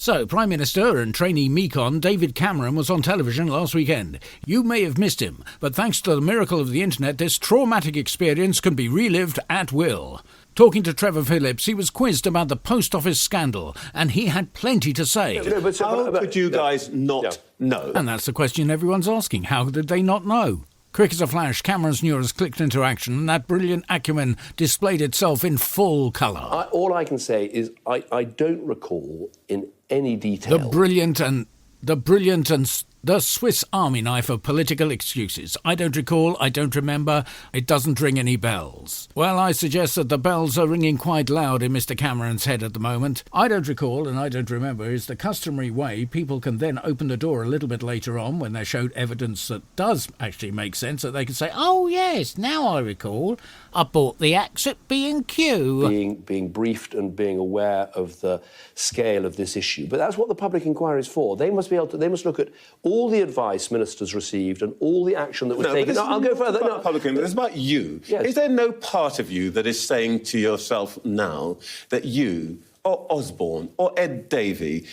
So, Prime Minister and trainee Mekon David Cameron was on television last weekend. You may have missed him, but thanks to the miracle of the internet, this traumatic experience can be relived at will. Talking to Trevfor Phillips, he was quizzed about the post office scandal, and he had plenty to say. How could you guys not know? And that's the question everyone's asking. How did they not know? Quick as a flash, Cameron's neurons clicked into action, and that brilliant acumen displayed itself in full colour. All I can say is I don't recall in any detail the Swiss Army knife of political excuses. I don't recall, I don't remember, it doesn't ring any bells. Well, I suggest that the bells are ringing quite loud in Mr Cameron's head at the moment. I don't recall and I don't remember is the customary way people can then open the door a little bit later on when they're showed evidence that does actually make sense, that they can say, oh yes, now I recall, I bought the axe at B&Q. Being briefed and being aware of the scale of this issue. But that's what the public inquiry is for. They must look at all the advice ministers received and all the action that was taken. I'll go further. It's about you. Yes. Is there no part of you that is saying to yourself now that you, or Osborne, or Ed Davey,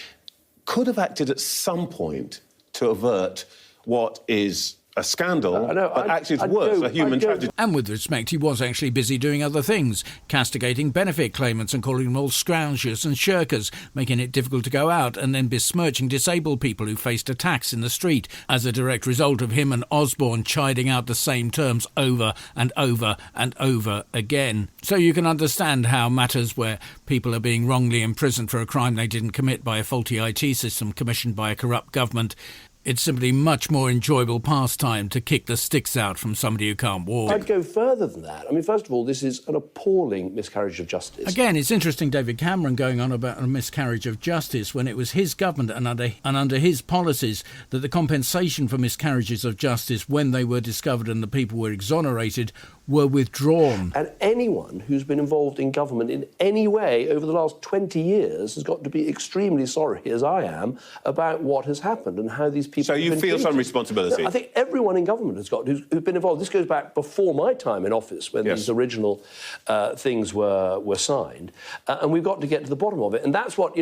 could have acted at some point to avert what is a scandal, but actually it's worse, a human tragedy? And with respect, he was actually busy doing other things, castigating benefit claimants and calling them all scroungers and shirkers, making it difficult to go out, and then besmirching disabled people who faced attacks in the street as a direct result of him and Osborne chiding out the same terms over and over and over again. So you can understand how matters where people are being wrongly imprisoned for a crime they didn't commit by a faulty IT system commissioned by a corrupt government, it's simply much more enjoyable pastime to kick the sticks out from somebody who can't walk. I'd go further than that. I mean, first of all, this is an appalling miscarriage of justice. Again, it's interesting David Cameron going on about a miscarriage of justice when it was his government and under his policies that the compensation for miscarriages of justice when they were discovered and the people were exonerated were withdrawn. And anyone who's been involved in government in any way over the last 20 years has got to be extremely sorry, as I am, about what has happened and how these people So you feel some responsibility? I think everyone in government has got who's been involved. This goes back before my time in office when these original things were signed, and we've got to get to the bottom of it. And that's what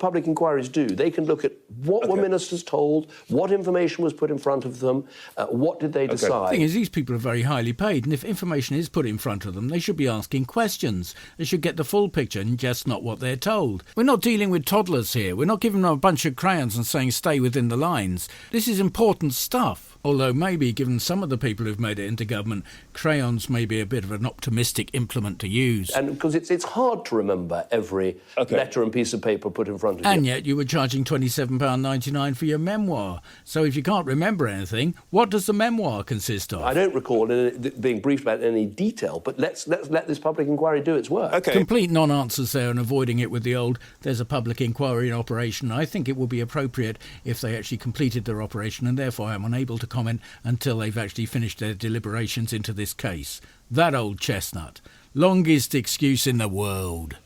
public inquiries do. They can look at what were ministers told, what information was put in front of them, what did they decide. The thing is, these people are very highly paid, and if information is put in front of them, they should be asking questions. They should get the full picture and just not what they're told. We're not dealing with toddlers here. We're not giving them a bunch of crayons and saying stay within the lines. This is important stuff. Although maybe, given some of the people who've made it into government, crayons may be a bit of an optimistic implement to use. And because it's hard to remember every letter and piece of paper put in front of you. And yet you were charging £27.99 for your memoir. So if you can't remember anything, what does the memoir consist of? I don't recall being briefed about any detail, but let's let this public inquiry do its work. Complete non-answers there and avoiding it with the old, there's a public inquiry in operation. I think it would be appropriate if they actually completed their operation, and therefore I'm unable to comment until they've actually finished their deliberations into this case. That old chestnut. Longest excuse in the world.